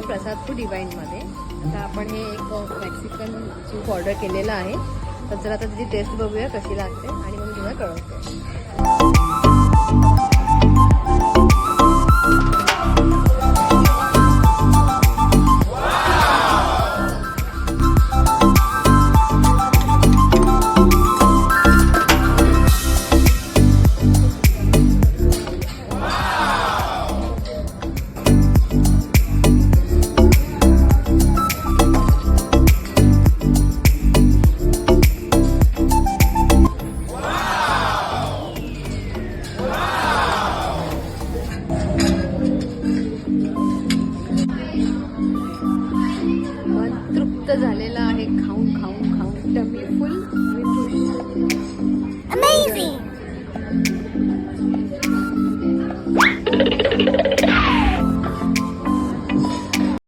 प्रसाद food डिवाइनमध्ये. आता आपण हे एक मेक्सिकन सूप ऑर्डर केलेलं आहे. तर चला आता त्याची टेस्ट बघूया कशी लागते आणि मग तुम्हाला कळवते. मन तृप्त झालेला आहे खाऊन खाऊन खाऊन. टमी फुल